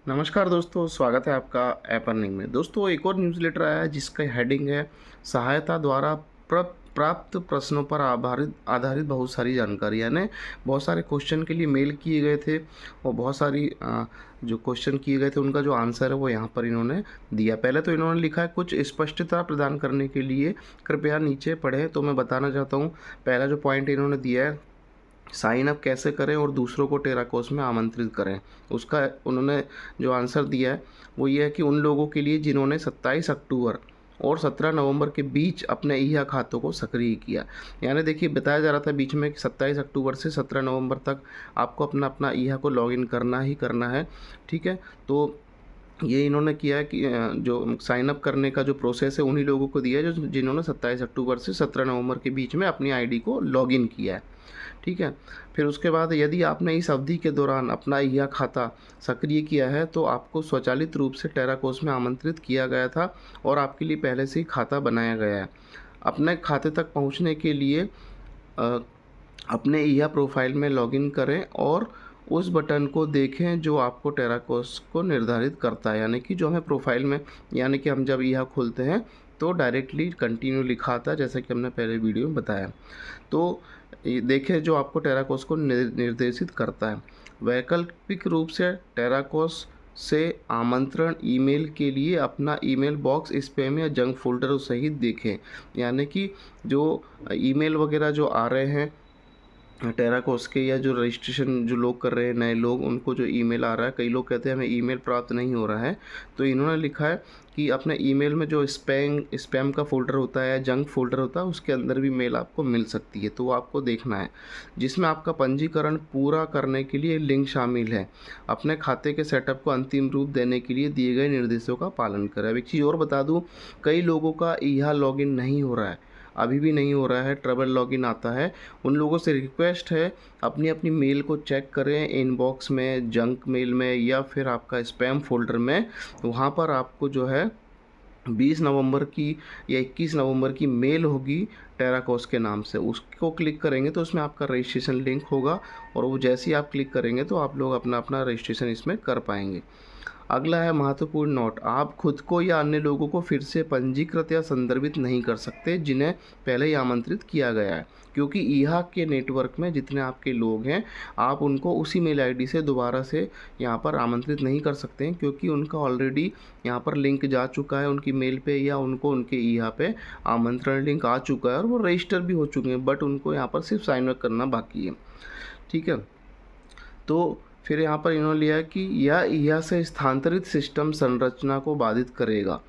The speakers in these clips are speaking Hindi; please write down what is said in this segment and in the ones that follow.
नमस्कार दोस्तों, स्वागत है आपका ऐप अर्निंग में। दोस्तों, एक और न्यूज़लेटर आया है जिसका हेडिंग है सहायता द्वारा प्राप्त प्रश्नों पर आधारित आधारित बहुत सारी जानकारी। यानी बहुत सारे क्वेश्चन के लिए मेल किए गए थे और बहुत सारी जो क्वेश्चन किए गए थे उनका जो आंसर है वो यहाँ पर इन्होंने दिया। पहले तो इन्होंने लिखा है कुछ स्पष्टता प्रदान करने के लिए कृपया नीचे पढ़ें। तो मैं बताना चाहता हूँ, पहला जो पॉइंट इन्होंने दिया है, साइन अप कैसे करें और दूसरों को टेराकोस में आमंत्रित करें। उसका उन्होंने जो आंसर दिया है वो ये है कि उन लोगों के लिए जिन्होंने 27 अक्टूबर और 17 नवंबर के बीच अपने ईहा खातों को सक्रिय किया। यानी देखिए, बताया जा रहा था बीच में कि 27 अक्टूबर से 17 नवंबर तक आपको अपना अपना ईहा को लॉगिन करना ही करना है। ठीक है, तो ये इन्होंने किया है कि जो साइन अप करने का जो प्रोसेस है उन्हीं लोगों को दिया है जो जिन्होंने 27 अक्टूबर से 17 नवंबर के बीच में अपनी आईडी को लॉगिन किया है। ठीक है, फिर उसके बाद यदि आपने इस अवधि के दौरान अपना यह खाता सक्रिय किया है तो आपको स्वचालित रूप से टेराकोस में आमंत्रित किया गया था और आपके लिए पहले से ही खाता बनाया गया है। अपने खाते तक पहुंचने के लिए अ, अपने ईहा प्रोफाइल में लॉगिन करें और उस बटन को देखें जो आपको टेराकोस को निर्धारित करता है। यानी कि जो हमें प्रोफाइल में, यानी कि हम जब ईहा खोलते हैं तो डायरेक्टली कंटिन्यू लिखा आता है, जैसा कि हमने पहले वीडियो में बताया। तो ये देखें जो आपको टेराकोस को निर्देशित करता है। वैकल्पिक रूप से टेराकोस से आमंत्रण ईमेल के लिए अपना ईमेल बॉक्स स्पैम या जंक फोल्डर सहित देखें। यानी कि जो ईमेल वगैरह जो आ रहे हैं टेराकोस के, या जो रजिस्ट्रेशन जो लोग कर रहे हैं नए लोग, उनको जो ईमेल आ रहा है, कई लोग कहते हैं हमें ईमेल प्राप्त नहीं हो रहा है। तो इन्होंने लिखा है कि अपने ईमेल में जो स्पैम का फ़ोल्डर होता है या जंक फ़ोल्डर होता है उसके अंदर भी मेल आपको मिल सकती है। तो वो आपको देखना है, जिसमें आपका पंजीकरण पूरा करने के लिए लिंक शामिल है। अपने खाते के सेटअप को अंतिम रूप देने के लिए दिए गए निर्देशों का पालन करें। अब एक चीज़ और बता दूँ, कई लोगों का ईहा लॉगिन नहीं हो रहा है, अभी भी नहीं हो रहा है, ट्रबल लॉगिन आता है। उन लोगों से रिक्वेस्ट है, अपनी अपनी मेल को चेक करें इनबॉक्स में, जंक मेल में या फिर आपका स्पैम फ़ोल्डर में। वहाँ पर आपको जो है 20 नवंबर की या 21 नवंबर की मेल होगी टेराकोस के नाम से। उसको क्लिक करेंगे तो उसमें आपका रजिस्ट्रेशन लिंक होगा और वो जैसे ही आप क्लिक करेंगे तो आप लोग अपना अपना रजिस्ट्रेशन इसमें कर पाएंगे। अगला है महत्वपूर्ण नोट, आप खुद को या अन्य लोगों को फिर से पंजीकृत या संदर्भित नहीं कर सकते जिन्हें पहले ही आमंत्रित किया गया है, क्योंकि ईहा के नेटवर्क में जितने आपके लोग हैं आप उनको उसी मेल आईडी से दोबारा से यहाँ पर आमंत्रित नहीं कर सकते हैं, क्योंकि उनका ऑलरेडी यहाँ पर लिंक जा चुका है उनकी मेल पे, या उनको उनके ईहा पे आमंत्रण लिंक आ चुका है और वो रजिस्टर भी हो चुके हैं, बट उनको यहाँ पर सिर्फ साइन अप करना बाकी है। ठीक है, तो फिर यहाँ पर इन्होंने लिया है कि यह ईहा से स्थानांतरित सिस्टम संरचना को बाधित करेगा।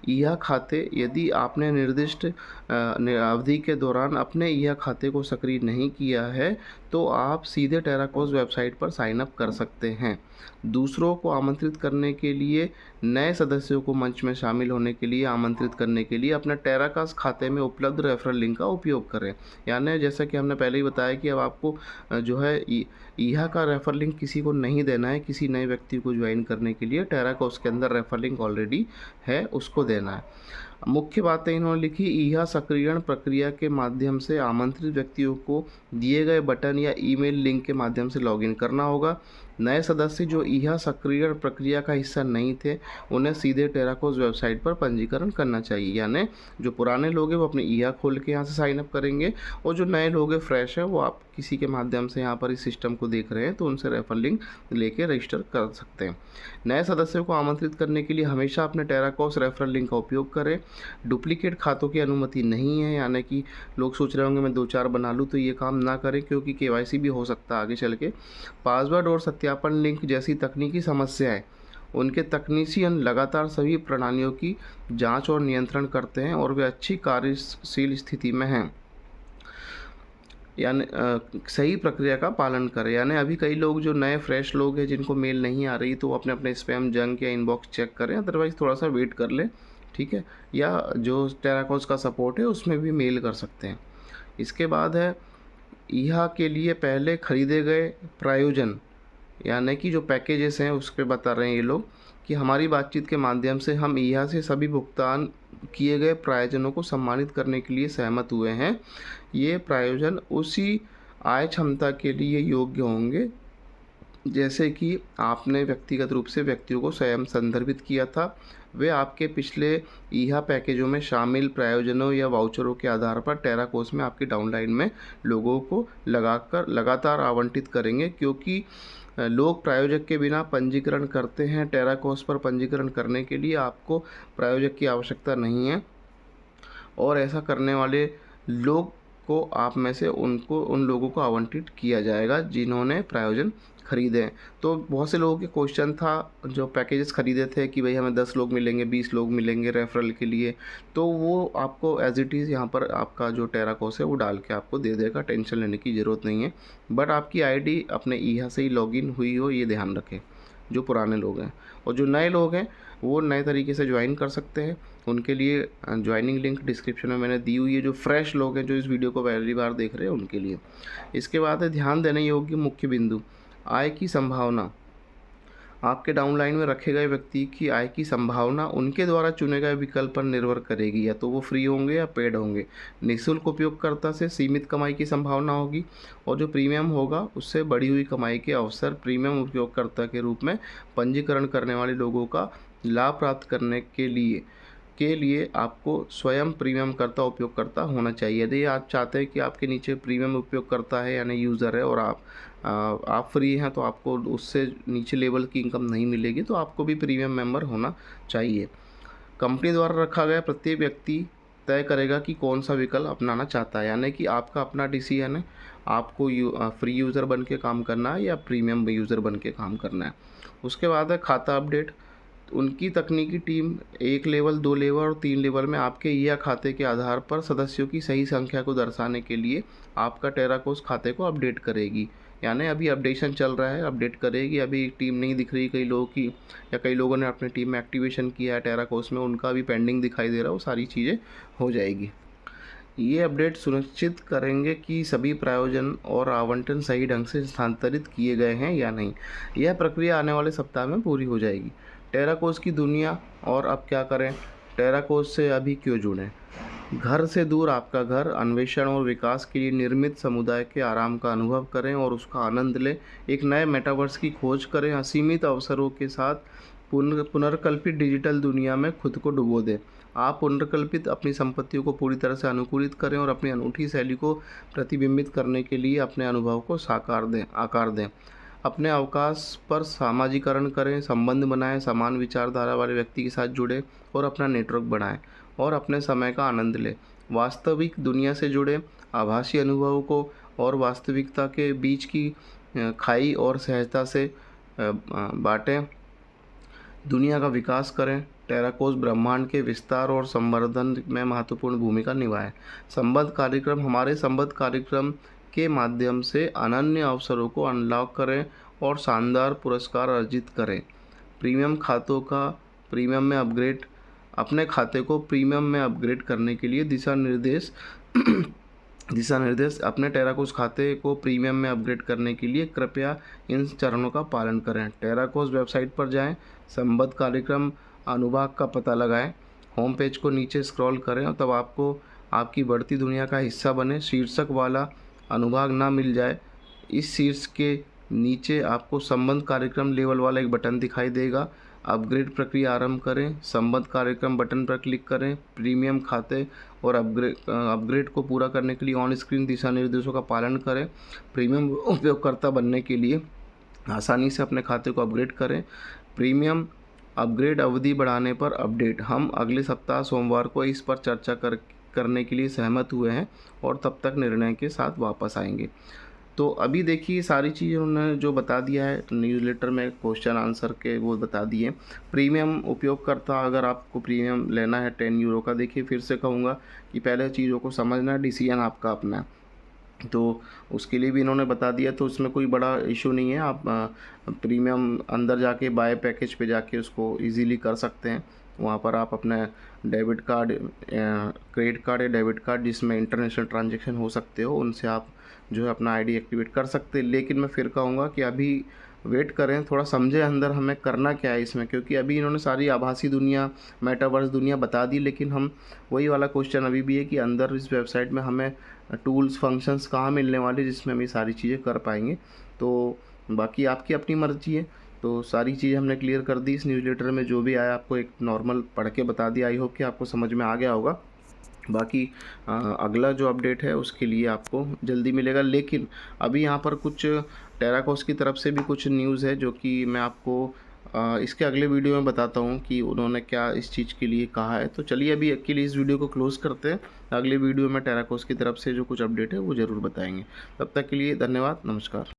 ईहा खाते, यदि आपने निर्दिष्ट अवधि के दौरान अपने ईहा खाते को सक्रिय नहीं किया है तो आप सीधे टेराकोस वेबसाइट पर साइन अप कर सकते हैं। दूसरों को आमंत्रित करने के लिए, नए सदस्यों को मंच में शामिल होने के लिए आमंत्रित करने के लिए अपने टेराकोस खाते में उपलब्ध रेफरल लिंक का उपयोग करें। यानी जैसा कि हमने पहले ही बताया कि अब आपको जो है ईहा का रेफर लिंक किसी को नहीं देना है, किसी नए व्यक्ति को ज्वाइन करने के लिए टेराकोस के अंदर रेफर लिंक ऑलरेडी है उसको देना है। मुख्य बातें इन्होंने लिखी, ईहा सक्रियण प्रक्रिया के माध्यम से आमंत्रित व्यक्तियों को दिए गए बटन या ईमेल लिंक के माध्यम से लॉगिन करना होगा। नए सदस्य जो ईहा सक्रियण प्रक्रिया का हिस्सा नहीं थे उन्हें सीधे टेराकोस वेबसाइट पर पंजीकरण करना चाहिए। यानी जो पुराने लोग हैं वो अपने ईहा खोल के यहाँ से साइन अप करेंगे और जो नए लोग हैं फ्रेश है वो आप किसी के माध्यम से यहाँ पर इस सिस्टम को देख रहे हैं तो उनसे रेफर लिंक लेके रजिस्टर कर सकते हैं। नए सदस्यों को आमंत्रित करने के लिए हमेशा अपने टेराकोस रेफरल लिंक का उपयोग करें। डुप्लीकेट खातों की अनुमति नहीं है, यानी कि लोग सोच रहे होंगे मैं 2-4 बना लूँ, तो ये काम ना करें क्योंकि केवाईसी भी हो सकता है आगे चल के। पासवर्ड और सत्यापन लिंक जैसी तकनीकी समस्याएं, उनके तकनीशियन लगातार सभी प्रणालियों की जांच और नियंत्रण करते हैं और वे अच्छी कार्यशील स्थिति में हैं। यानी सही प्रक्रिया का पालन करें। यानी अभी कई लोग जो नए फ्रेश लोग हैं जिनको मेल नहीं आ रही तो वो अपने अपने स्पैम जंक या इनबॉक्स चेक करें, अदरवाइज़ थोड़ा सा वेट कर लें। ठीक है, या जो टेराकोस का सपोर्ट है उसमें भी मेल कर सकते हैं। इसके बाद है ईहा के लिए पहले खरीदे गए प्रायोजन, यानी कि जो पैकेजेस हैं उस पर बता रहे हैं ये लोग कि हमारी बातचीत के माध्यम से हम ईहा से सभी भुगतान किए गए प्रायोजनों को सम्मानित करने के लिए सहमत हुए हैं। ये प्रायोजन उसी आय क्षमता के लिए योग्य होंगे जैसे कि आपने व्यक्तिगत रूप से व्यक्तियों को स्वयं संदर्भित किया था, वे आपके पिछले ईहा पैकेजों में शामिल प्रायोजनों या वाउचरों के आधार पर टेरा कोर्स में आपकी डाउनलाइन में लोगों को लगातार आवंटित करेंगे, क्योंकि लोग प्रायोजक के बिना पंजीकरण करते हैं। टेरा कोर्स पर पंजीकरण करने के लिए आपको प्रायोजक की आवश्यकता नहीं है, और ऐसा करने वाले लोग को आप में से उन लोगों को आवंटित किया जाएगा जिन्होंने प्रायोजन खरीदे हैं। तो बहुत से लोगों के क्वेश्चन था जो पैकेजेस खरीदे थे कि भाई हमें 10 लोग मिलेंगे, 20 लोग मिलेंगे रेफरल के लिए, तो वो आपको एज इट इज़ यहाँ पर आपका जो टेरा कोर्स है वो डाल के आपको दे देगा, टेंशन लेने की ज़रूरत नहीं है। बट आपकी आईडी अपने ईहा से ही लॉगिन हुई हो, ये ध्यान रखें जो पुराने लोग हैं। और जो नए लोग हैं वो नए तरीके से ज्वाइन कर सकते हैं। उनके लिए ज्वाइनिंग लिंक डिस्क्रिप्शन में मैंने दी हुई है। जो फ्रेश लोग हैं जो इस वीडियो को पहली बार देख रहे हैं उनके लिए। इसके बाद है ध्यान देने योग्य मुख्य बिंदु। आय की संभावना। आपके डाउनलाइन में रखे गए व्यक्ति की आय की संभावना उनके द्वारा चुने गए विकल्प पर निर्भर करेगी, या तो वो फ्री होंगे या पेड होंगे। निःशुल्क उपयोगकर्ता से सीमित कमाई की संभावना होगी, और जो प्रीमियम होगा उससे बढ़ी हुई कमाई के अवसर। प्रीमियम उपयोगकर्ता के रूप में पंजीकरण करने वाले लोगों का लाभ प्राप्त करने के लिए आपको स्वयं प्रीमियम उपयोगकर्ता होना चाहिए। यदि आप चाहते हैं कि आपके नीचे प्रीमियम उपयोगकर्ता है यानी यूज़र है और आप फ्री हैं, तो आपको उससे नीचे लेवल की इनकम नहीं मिलेगी, तो आपको भी प्रीमियम मेंबर होना चाहिए। कंपनी द्वारा रखा गया प्रत्येक व्यक्ति तय करेगा कि कौन सा विकल्प अपनाना चाहता है, यानी कि आपका अपना डिसीजन है, आपको फ्री यूज़र बन के काम करना है या प्रीमियम यूज़र बन के काम करना है। उसके बाद है खाता अपडेट। उनकी तकनीकी टीम 1 लेवल, 2 लेवल और 3 लेवल में आपके या खाते के आधार पर सदस्यों की सही संख्या को दर्शाने के लिए आपका टेरा कोर्स खाते को अपडेट करेगी। यानी अभी अपडेशन चल रहा है, अपडेट करेगी। अभी टीम नहीं दिख रही कई लोगों की, या कई लोगों ने अपनी टीम में एक्टिवेशन किया है टेरा कोर्स में, उनका भी पेंडिंग दिखाई दे रहा है, वो सारी चीज़ें हो जाएगी। ये अपडेट सुनिश्चित करेंगे कि सभी प्रायोजन और आवंटन सही ढंग से स्थानांतरित किए गए हैं या नहीं। यह प्रक्रिया आने वाले सप्ताह में पूरी हो जाएगी। टेरा कोर्स की दुनिया। और अब क्या करें, टेरा कोर्स से अभी क्यों जुड़ें? घर से दूर आपका घर, अन्वेषण और विकास के लिए निर्मित समुदाय के आराम का अनुभव करें और उसका आनंद लें। एक नए मेटावर्स की खोज करें, असीमित अवसरों के साथ पुनर्कल्पित डिजिटल दुनिया में खुद को डुबो दें। आप पुनर्कल्पित अपनी संपत्तियों को पूरी तरह से अनुकूलित करें और अपनी अनूठी शैली को प्रतिबिंबित करने के लिए अपने अनुभव को आकार दें। अपने अवकाश पर सामाजिकरण करें, संबंध बनाएं, समान विचारधारा वाले व्यक्ति के साथ जुड़ें और अपना नेटवर्क बढ़ाएं और अपने समय का आनंद लें। वास्तविक दुनिया से जुड़ें, आभासी अनुभवों को और वास्तविकता के बीच की खाई और सहजता से बांटें। दुनिया का विकास करें। टेरा कोर्स ब्रह्मांड के विस्तार और संवर्धन में महत्वपूर्ण भूमिका निभाए। हमारे संबद्ध कार्यक्रम के माध्यम से अनन्य अवसरों को अनलॉक करें और शानदार पुरस्कार अर्जित करें। अपने खाते को प्रीमियम में अपग्रेड करने के लिए दिशा निर्देश अपने टेरा कोर्स खाते को प्रीमियम में अपग्रेड करने के लिए कृपया इन चरणों का पालन करें। टेरा कोर्स वेबसाइट पर जाएं, संबद्ध कार्यक्रम अनुभाग का पता लगाएं, होम पेज को नीचे स्क्रॉल करें और तब आपको आपकी बढ़ती दुनिया का हिस्सा बने। शीर्षक वाला अनुभाग ना मिल जाए, इस शीर्ष के नीचे आपको संबद्ध कार्यक्रम लेवल वाला एक बटन दिखाई देगा। अपग्रेड प्रक्रिया आरंभ करें, संबद्ध कार्यक्रम बटन पर क्लिक करें। प्रीमियम खाते और अपग्रेड को पूरा करने के लिए ऑन स्क्रीन दिशा निर्देशों का पालन करें। प्रीमियम उपयोगकर्ता बनने के लिए आसानी से अपने खाते को अपग्रेड करें। प्रीमियम अपग्रेड अवधि बढ़ाने पर अपडेट। हम अगले सप्ताह सोमवार को इस पर चर्चा करने के लिए सहमत हुए हैं और तब तक निर्णय के साथ वापस आएंगे। तो अभी देखिए सारी चीज़ें उन्होंने जो बता दिया है न्यूज़लेटर में, क्वेश्चन आंसर के वो बता दिए। प्रीमियम उपयोगकर्ता, अगर आपको प्रीमियम लेना है 10 यूरो का, देखिए फिर से कहूँगा कि पहले चीज़ों को समझना, डिसीजन आपका अपना है, तो उसके लिए भी इन्होंने बता दिया, तो उसमें कोई बड़ा इशू नहीं है। आप प्रीमियम अंदर जाके बाय पैकेज पे जाके उसको इजीली कर सकते हैं। वहाँ पर आप अपना डेबिट कार्ड, क्रेडिट कार्ड या डेबिट कार्ड जिसमें इंटरनेशनल ट्रांजैक्शन हो सकते हो, उनसे आप जो है अपना आईडी एक्टिवेट कर सकते हैं। लेकिन मैं फिर कहूँगा कि अभी वेट करें, थोड़ा समझें अंदर हमें करना क्या है इसमें, क्योंकि अभी इन्होंने सारी आभासी दुनिया, मेटावर्स दुनिया बता दी, लेकिन हम वही वाला क्वेश्चन अभी भी है कि अंदर इस वेबसाइट में हमें टूल्स फंक्शंस कहाँ मिलने वाले जिसमें हम ये सारी चीज़ें कर पाएंगे। तो बाकी आपकी अपनी मर्ज़ी है। तो सारी चीज़ हमने क्लियर कर दी इस न्यूज़लेटर में, जो भी आया आपको एक नॉर्मल पढ़ के बता दिया। आई होप कि आपको समझ में आ गया होगा। बाकी अगला जो अपडेट है उसके लिए आपको जल्दी मिलेगा। लेकिन अभी यहाँ पर कुछ टेराकोस की तरफ से भी कुछ न्यूज़ है, जो कि मैं आपको इसके अगले वीडियो में बताता हूँ कि उन्होंने क्या इस चीज़ के लिए कहा है। तो चलिए अभी के लिए इस वीडियो को क्लोज़ करते हैं। अगले वीडियो में टेराकोस की तरफ से जो कुछ अपडेट है वो ज़रूर बताएंगे। तब तक के लिए धन्यवाद, नमस्कार।